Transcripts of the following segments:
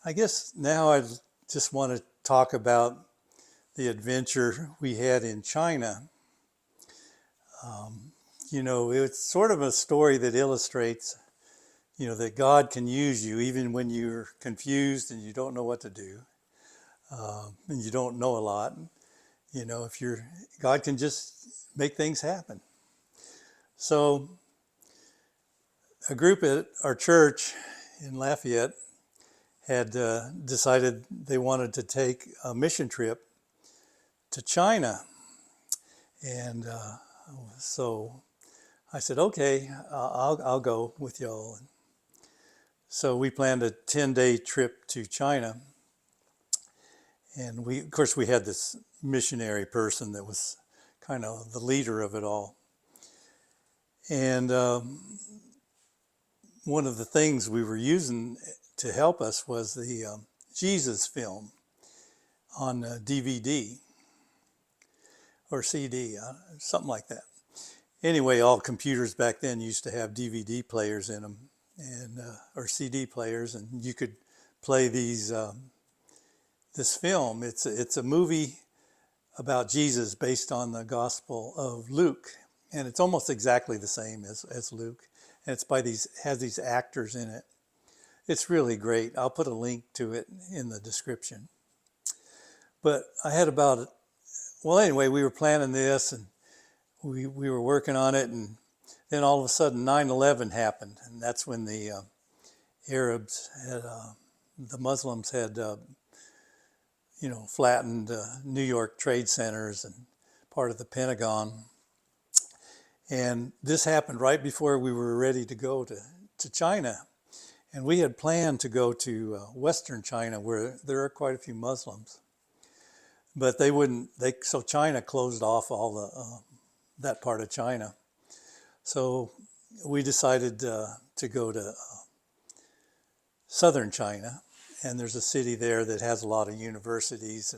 I guess now I just want to talk about the adventure we had in China. It's sort of a story that illustrates, that God can use you even when you're confused and you don't know what to do, and you don't know a lot. If God can just make things happen. So a group at our church in Lafayette had decided they wanted to take a mission trip to China. And so I said, okay, I'll go with y'all. So we planned a 10-day trip to China. And of course, we had this missionary person that was kind of the leader of it all. And one of the things we were using to help us was the Jesus film on DVD or CD, something like that. Anyway, all computers back then used to have DVD players in them, and or CD players, and you could play this film. It's a movie about Jesus based on the Gospel of Luke, and it's almost exactly the same as Luke, and it's has these actors in it. It's really great. I'll put a link to it in the description. But I had anyway, we were planning this, and we were working on it, and then all of a sudden 9/11 happened, and that's when the Arabs had, the Muslims had, flattened New York trade centers and part of the Pentagon. And this happened right before we were ready to go to China. And we had planned to go to Western China, where there are quite a few Muslims. But so China closed off all that part of China. So we decided to go to southern China, and there's a city there that has a lot of universities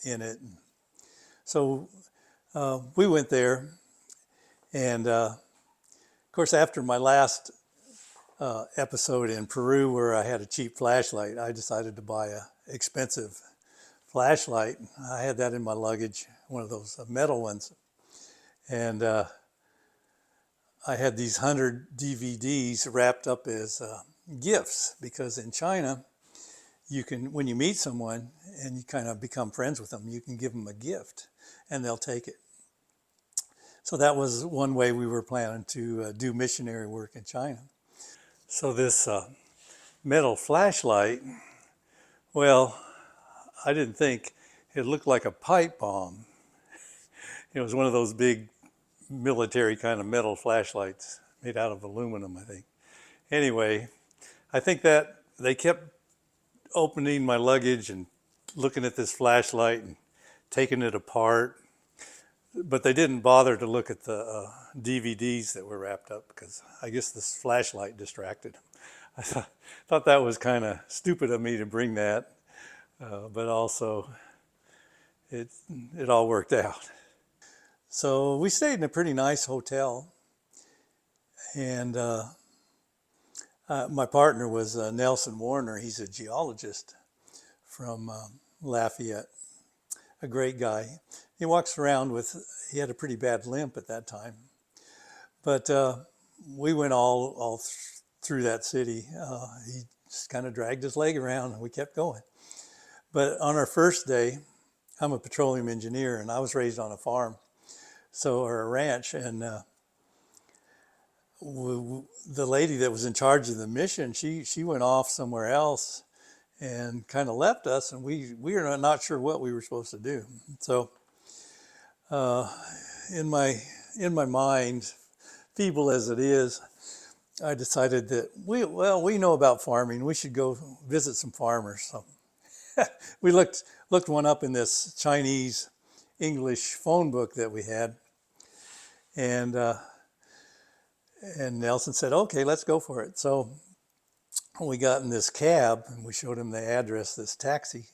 in it. And so we went there, and of course, after my last episode in Peru where I had a cheap flashlight, I decided to buy an expensive flashlight. I had that in my luggage, one of those metal ones. And I had these 100 DVDs wrapped up as gifts, because in China, when you meet someone and you kind of become friends with them, you can give them a gift and they'll take it. So that was one way we were planning to do missionary work in China. So this metal flashlight, well, I didn't think it looked like a pipe bomb. It was one of those big military kind of metal flashlights made out of aluminum, I think. Anyway, I think that they kept opening my luggage and looking at this flashlight and taking it apart, but they didn't bother to look at the DVDs that were wrapped up, because I guess this flashlight distracted them. I thought that was kind of stupid of me to bring that, but also it all worked out. So we stayed in a pretty nice hotel, and my partner was Nelson Warner. He's a geologist from Lafayette, a great guy. He walks around he had a pretty bad limp at that time, but we went all through that city. He just kind of dragged his leg around, and we kept going. But on our first day, I'm a petroleum engineer, and I was raised on a farm, or a ranch, and the lady that was in charge of the mission, she went off somewhere else and kind of left us, and we were not sure what we were supposed to do. So in my mind, feeble as it is, I decided that we know about farming. We should go visit some farmers. So we looked one up in this Chinese English phone book that we had, and Nelson said, "Okay, let's go for it." So we got in this cab, and we showed him the address, this taxi,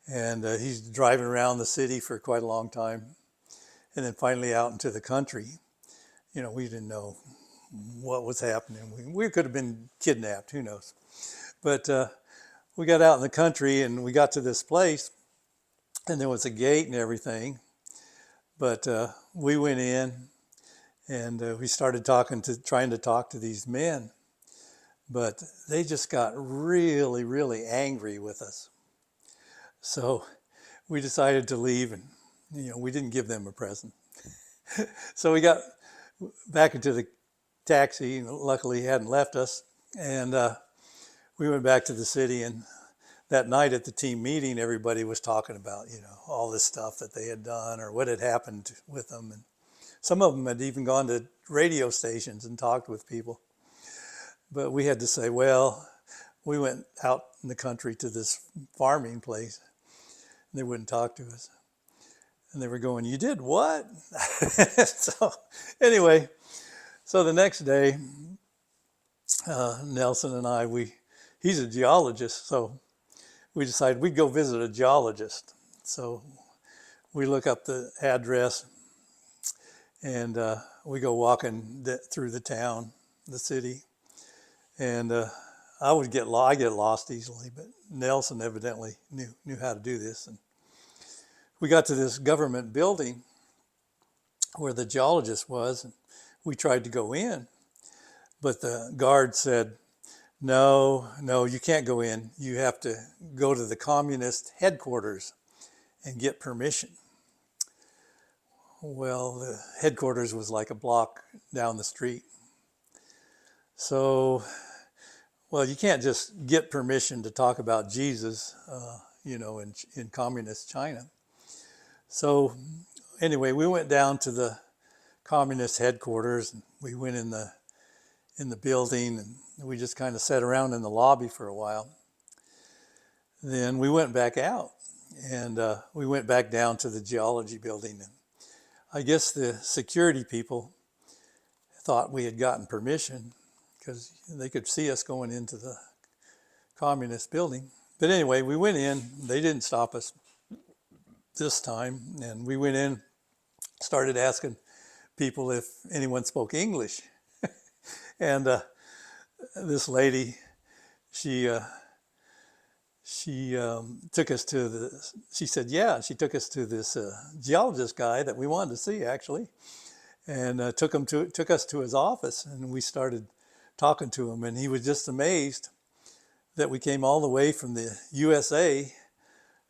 and he's driving around the city for quite a long time, and then finally out into the country. We didn't know what was happening. We could have been kidnapped, who knows? But we got out in the country and we got to this place, and there was a gate and everything. But we went in and we started trying to talk to these men. But they just got really, really angry with us. So we decided to leave, and we didn't give them a present. So we got back into the taxi, and luckily he hadn't left us. And we went back to the city, and that night at the team meeting, everybody was talking about, all this stuff that they had done or what had happened with them. And some of them had even gone to radio stations and talked with people. But we had to say, well, we went out in the country to this farming place. And they wouldn't talk to us. And they were going, you did what? So anyway, so the next day, Nelson and I, he's a geologist, so we decided we'd go visit a geologist. So we look up the address and we go walking through the town, the city. And I get lost easily, but Nelson evidently knew how to do this. And we got to this government building where the geologist was, and we tried to go in, but the guard said, no, you can't go in. You have to go to the communist headquarters and get permission. Well, the headquarters was like a block down the street. So, you can't just get permission to talk about Jesus, in communist China. So anyway, we went down to the communist headquarters, and we went in the building, and we just kind of sat around in the lobby for a while. Then we went back out, and we went back down to the geology building. And I guess the security people thought we had gotten permission because they could see us going into the communist building. But anyway, we went in. They didn't stop us this time, and we went in, started asking people if anyone spoke English. And this lady, she took us to she said, yeah, she took us to this geologist guy that we wanted to see, actually, and took us to his office, and we started talking to him, and he was just amazed that we came all the way from the USA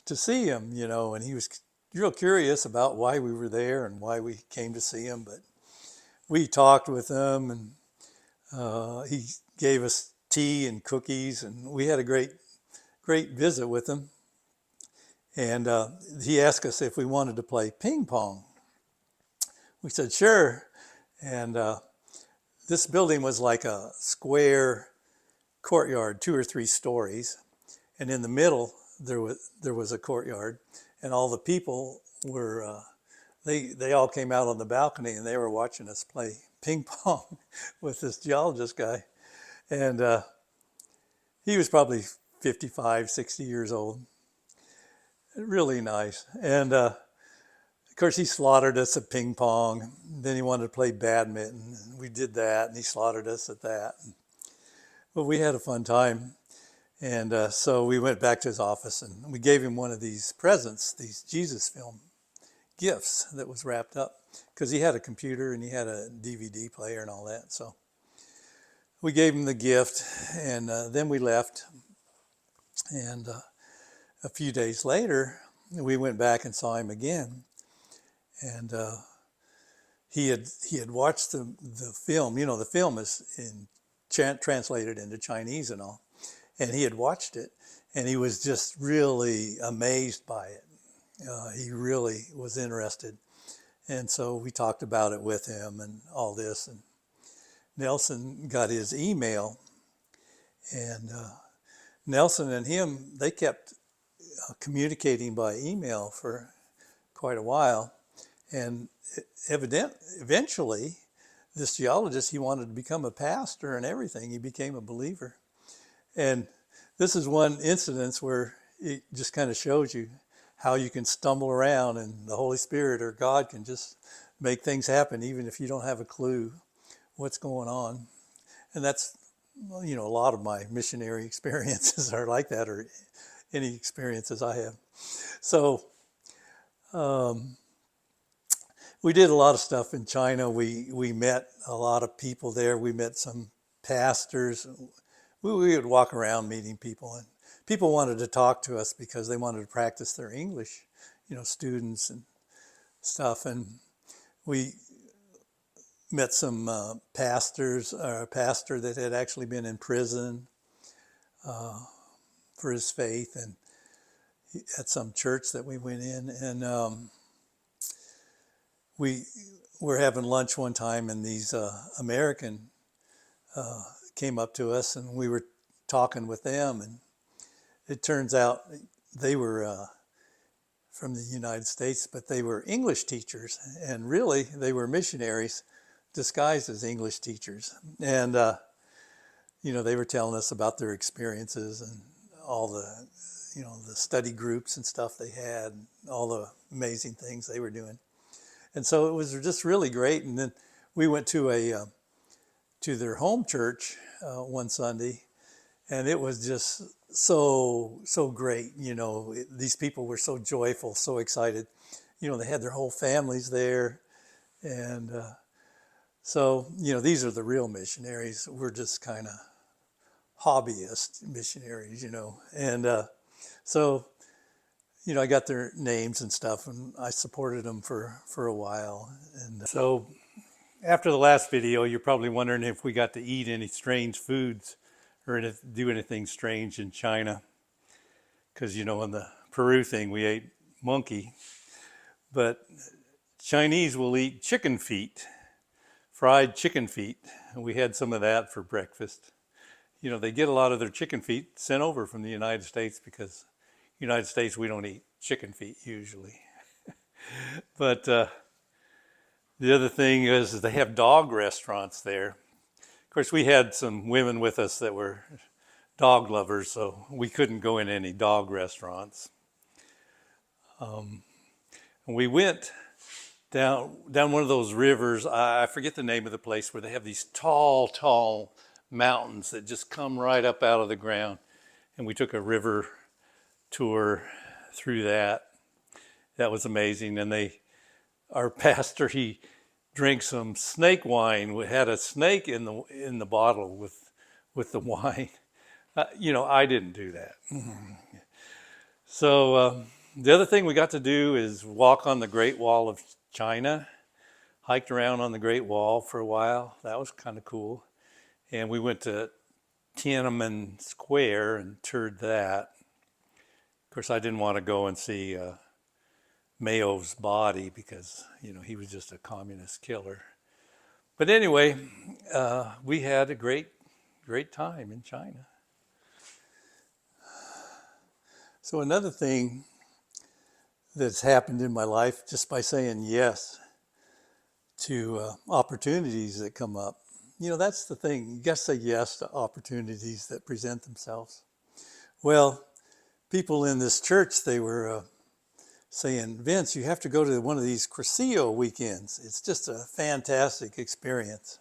to see him, and he was real curious about why we were there and why we came to see him. But we talked with him, and he gave us tea and cookies, and we had a great visit with him. And he asked us if we wanted to play ping pong. We said, sure. And this building was like a square courtyard, 2 or 3 stories. And in the middle, there was a courtyard, and all the people were, they all came out on the balcony, and they were watching us play ping pong with this geologist guy. And he was probably 55, 60 years old. Really nice. And of course, he slaughtered us at ping pong. Then he wanted to play badminton. We did that, and he slaughtered us at that. But we had a fun time. And so we went back to his office, and we gave him one of these presents, these Jesus film gifts that was wrapped up, because he had a computer and he had a DVD player and all that. So we gave him the gift, and then we left. And a few days later, we went back and saw him again. And he had watched the film. The film is translated into Chinese and all. And he had watched it, and he was just really amazed by it. He really was interested. And so we talked about it with him and all this. And Nelson got his email, and Nelson and him, they kept communicating by email for quite a while. And eventually, this geologist, he wanted to become a pastor and everything. He became a believer. And this is one incident where it just kind of shows you how you can stumble around, and the Holy Spirit or God can just make things happen even if you don't have a clue what's going on. And that's a lot of my missionary experiences are like that, or any experiences I have. So um, we did a lot of stuff in China. We met a lot of people there. We met some pastors. We would walk around meeting people, and people wanted to talk to us because they wanted to practice their English, students and stuff. And we met some pastors, or a pastor that had actually been in prison for his faith, and at some church that we went in. And we were having lunch one time, and these American came up to us, and we were talking with them, and it turns out they were from the United States, but they were English teachers, and really they were missionaries disguised as English teachers. And they were telling us about their experiences and all the the study groups and stuff they had, and all the amazing things they were doing. And so it was just really great. And then we went to to their home church one Sunday, and it was just so great. These people were so joyful, so excited. They had their whole families there, and so these are the real missionaries. We're just kind of hobbyist missionaries, and so I got their names and stuff, and I supported them for a while. And so after the last video, you're probably wondering if we got to eat any strange foods or do anything strange in China. Because, on the Peru thing, we ate monkey. But Chinese will eat chicken feet, fried chicken feet. And we had some of that for breakfast. They get a lot of their chicken feet sent over from the United States, because United States, we don't eat chicken feet usually. But the other thing is they have dog restaurants there. Of course, we had some women with us that were dog lovers, so we couldn't go in any dog restaurants. We went down one of those rivers. I forget the name of the place, where they have these tall mountains that just come right up out of the ground. And we took a river tour through that. That was amazing. And our pastor, he drank some snake wine. We had a snake in the bottle with the wine. I didn't do that. So the other thing we got to do is walk on the Great Wall of China. Hiked around on the Great Wall for a while. That was kind of cool. And we went to Tiananmen Square and toured that. Of course, I didn't want to go and see Mao's body, because he was just a communist killer. But anyway, we had a great time in China. So another thing that's happened in my life, just by saying yes to opportunities that come up. That's the thing. You got to say yes to opportunities that present themselves. Well, people in this church, they were saying, Vince, you have to go to one of these Crescio weekends. It's just a fantastic experience.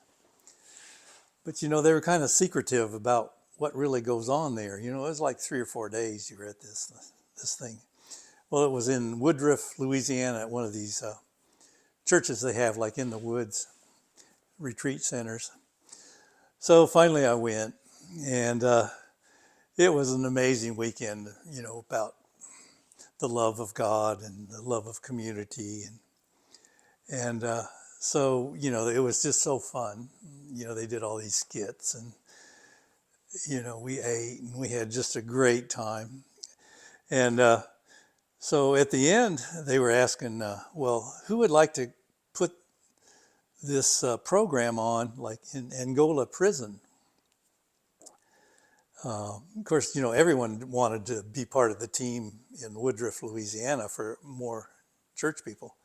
But, they were kind of secretive about what really goes on there. It was like 3 or 4 days you were at this thing. Well, it was in Woodruff, Louisiana, at one of these churches they have, like in the woods, retreat centers. So finally I went, and it was an amazing weekend, about the love of God and the love of community. And so, it was just so fun. They did all these skits, and, we ate, and we had just a great time. And so at the end, they were asking, well, who would like to put this program on, like in Angola prison? Of course, everyone wanted to be part of the team in Woodruff, Louisiana, for more church people.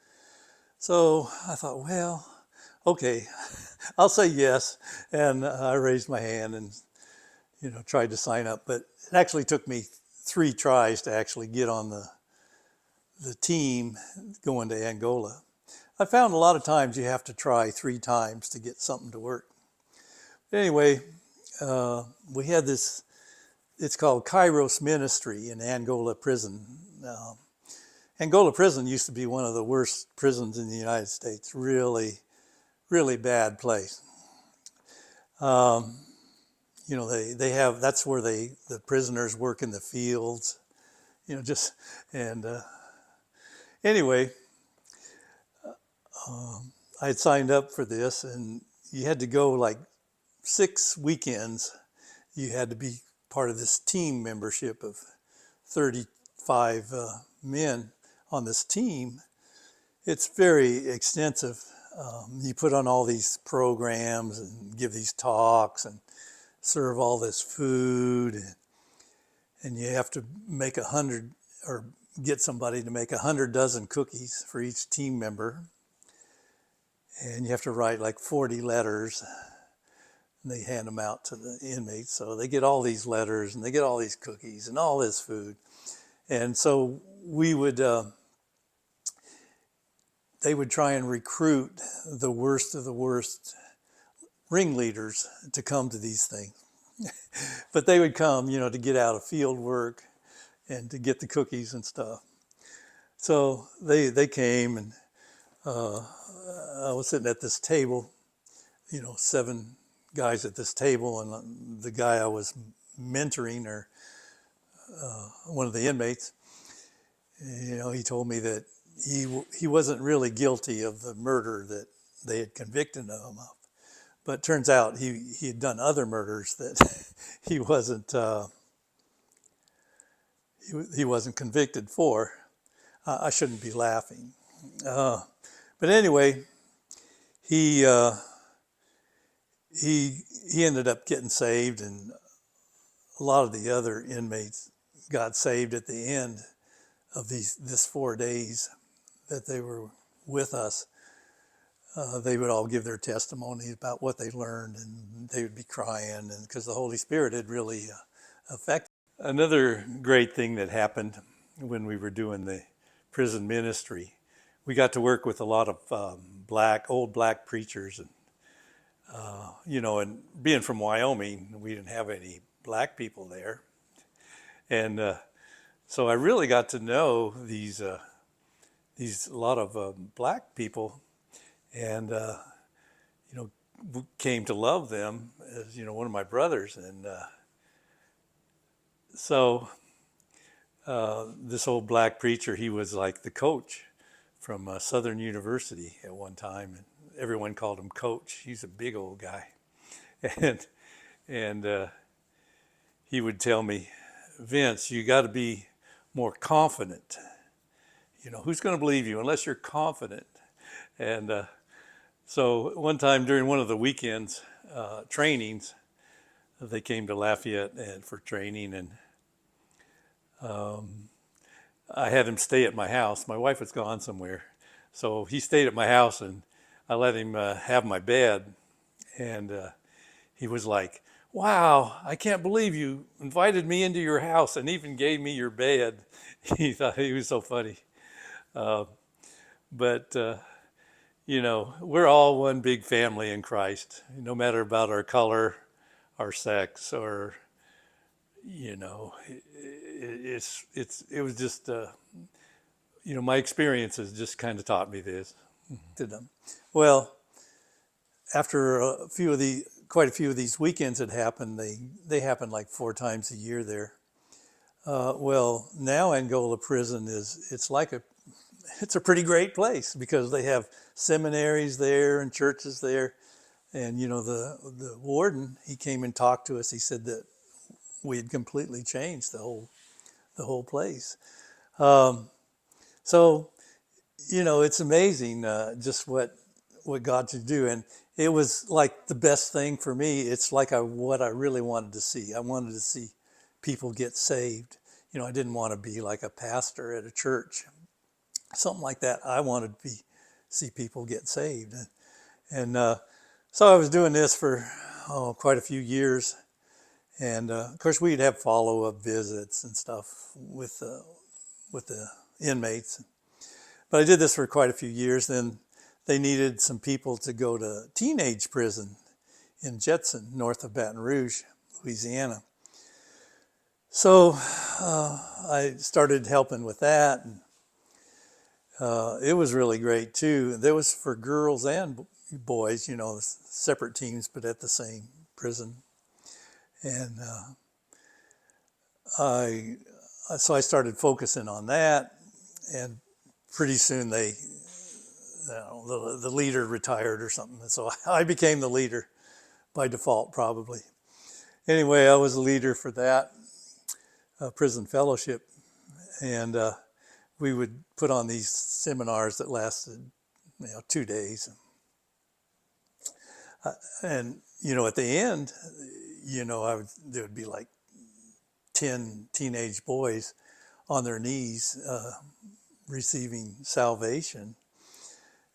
So I thought, well, okay, I'll say yes. And I raised my hand and, tried to sign up. But it actually took me 3 tries to actually get on the team going to Angola. I found a lot of times you have to try 3 times to get something to work. But anyway, we had this, it's called Kairos Ministry in Angola Prison. Angola Prison used to be one of the worst prisons in the United States. Really, really bad place. They have, that's where the prisoners work in the fields, and anyway, I had signed up for this, and you had to go like 6 weekends. You had to be part of this team membership of 35 men on this team. It's very extensive. You put on all these programs and give these talks and serve all this food, and you have to make 100 or get somebody to make 100 dozen cookies for each team member, and you have to write like 40 letters, and they hand them out to the inmates. So they get all these letters and they get all these cookies and all this food. And so they would try and recruit the worst of the worst ringleaders to come to these things. But they would come, to get out of field work and to get the cookies and stuff. So they came, and I was sitting at this table, 7 guys at this table, and the guy I was mentoring, or one of the inmates, he told me that he wasn't really guilty of the murder that they had convicted him of. But it turns out he had done other murders that he wasn't convicted for. I shouldn't be laughing. But anyway, he ended up getting saved, and a lot of the other inmates got saved at the end of this 4 days that they were with us. They would all give their testimony about what they learned, and they would be crying, and because the Holy Spirit had really affected. Another great thing that happened when we were doing the prison ministry, we got to work with a lot of old black preachers, and and being from Wyoming, we didn't have any black people there, and so I really got to know these a lot of black people, and came to love them as one of my brothers. And so this old black preacher, he was like the coach from Southern University at one time, and everyone called him Coach. He's a big old guy, and he would tell me, Vince, you got to be more confident. Who's going to believe you unless you're confident? And so one time during one of the weekends trainings, they came to Lafayette for training, and I had him stay at my house. My wife was gone somewhere, so he stayed at my house, and I let him have my bed. And he was like, "Wow, I can't believe you invited me into your house and even gave me your bed." He thought he was so funny. But we're all one big family in Christ, no matter about our color, our sex, or it was just my experiences just kind of taught me this. To them. Well, after quite a few of these weekends had happened, they happened like 4 times a year there. Well, now Angola Prison it's a pretty great place, because they have seminaries there and churches there. And the warden, he came and talked to us. He said that we had completely changed the whole place. So it's amazing just what God could do. And it was like the best thing for me. It's like what I really wanted to see. I wanted to see people get saved. I didn't want to be like a pastor at a church, something like that. I wanted to see people get saved. And so I was doing this for quite a few years. And of course, we'd have follow-up visits and stuff with the inmates. But I did this for quite a few years. Then they needed some people to go to teenage prison in Jetson, north of Baton Rouge. Louisiana. So I started helping with that, and it was really great too. There was for girls and boys, separate teams, but at the same prison. And so I started focusing on that, and pretty soon the leader retired or something, and so I became the leader by default, probably. Anyway, I was a leader for that prison fellowship, and we would put on these seminars that lasted 2 days, and at the end, there would be like 10 teenage boys on their knees receiving salvation,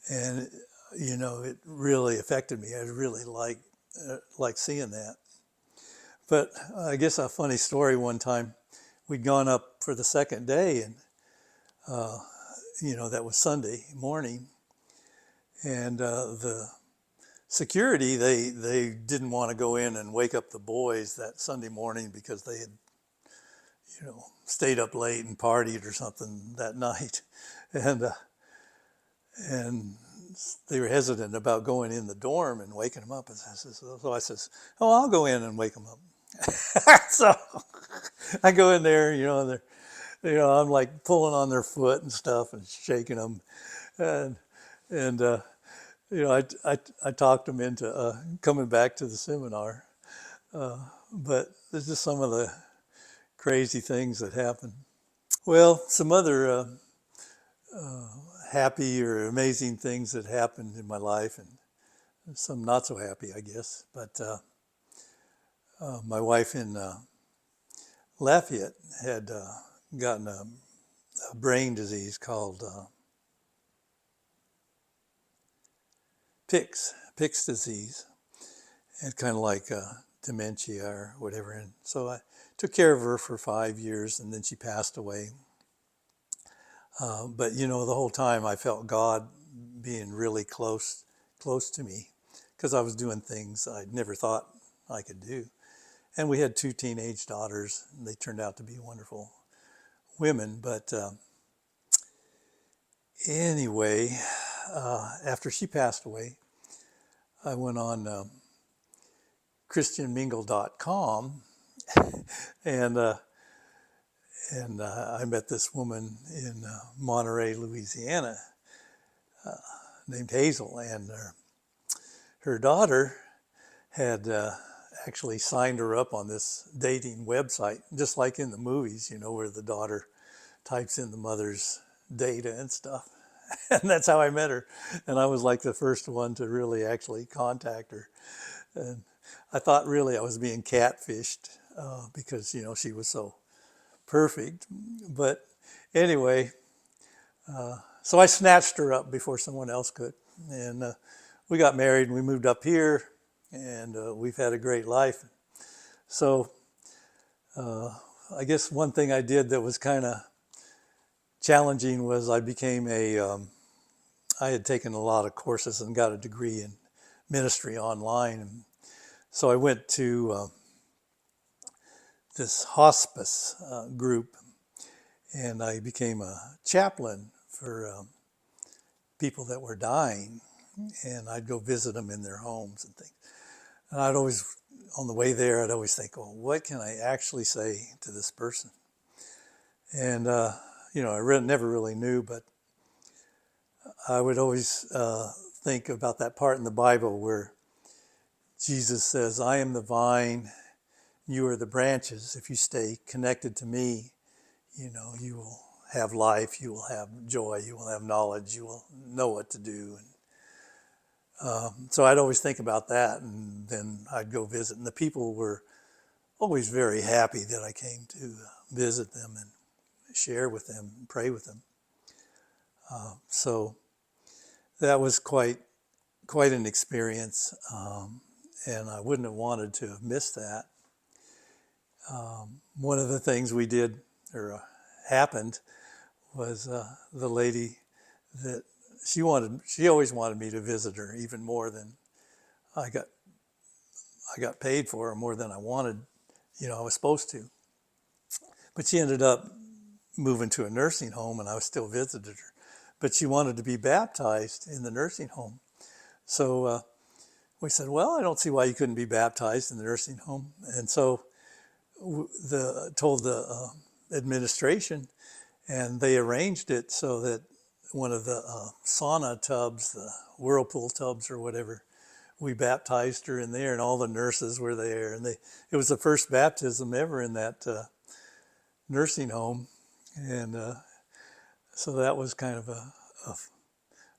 and it really affected me. I really like seeing that. But I guess a funny story, one time we'd gone up for the second day, and that was Sunday morning, and the security, they didn't want to go in and wake up the boys that Sunday morning because they had stayed up late and partied or something that night, and they were hesitant about going in the dorm and waking them up. So I says, "Oh, I'll go in and wake them up." So I go in there, and I'm like pulling on their foot and stuff and shaking them, and I talked them into coming back to the seminar, but there's just some of the crazy things that happen. Well, some other happy or amazing things that happened in my life, and some not so happy, I guess. But my wife in Lafayette had gotten a brain disease called Pick's disease, and kind of like dementia or whatever. And so I took care of her for 5 years, and then she passed away. But the whole time I felt God being really close to me, because I was doing things I never thought I could do. And we had 2 teenage daughters, and they turned out to be wonderful women. But anyway, after she passed away, I went on christianmingle.com, and I met this woman in Monterey, Louisiana, named Hazel, and her daughter had actually signed her up on this dating website, just like in the movies, where the daughter types in the mother's data and stuff. And that's how I met her. And I was like the first one to really actually contact her. And I thought really I was being catfished because, she was so perfect. But anyway, so I snatched her up before someone else could. And we got married, and we moved up here, and we've had a great life. So I guess one thing I did that was kind of challenging was I became I had taken a lot of courses and got a degree in ministry online. And so I went to this hospice group, and I became a chaplain for people that were dying, and I'd go visit them in their homes and things. And I'd always, on the way there, I'd always think, well, what can I actually say to this person? And, I never really knew, but I would always think about that part in the Bible where Jesus says, "I am the vine, you are the branches. If you stay connected to me, you will have life, you will have joy, you will have knowledge, you will know what to do." And so I'd always think about that, and then I'd go visit. And the people were always very happy that I came to visit them and share with them, and pray with them. So that was quite an experience, and I wouldn't have wanted to have missed that. One of the things we did, or happened, was the lady that she always wanted me to visit her even more than I got I got paid for her more than I wanted, I was supposed to. But she ended up moving to a nursing home, and I still visited her. But she wanted to be baptized in the nursing home. So we said, well, I don't see why you couldn't be baptized in the nursing home. And so told the administration, and they arranged it so that one of the sauna tubs, the whirlpool tubs or whatever, we baptized her in there, and all the nurses were there. And it was the first baptism ever in that nursing home. And so that was kind of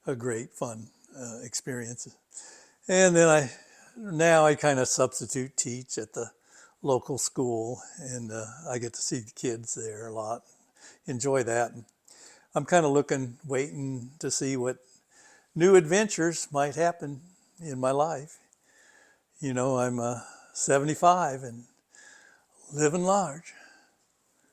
a great, fun experience. And then now I kind of substitute teach at the local school, and I get to see the kids there a lot. Enjoy that. I'm kind of waiting to see what new adventures might happen in my life. I'm 75 and living large.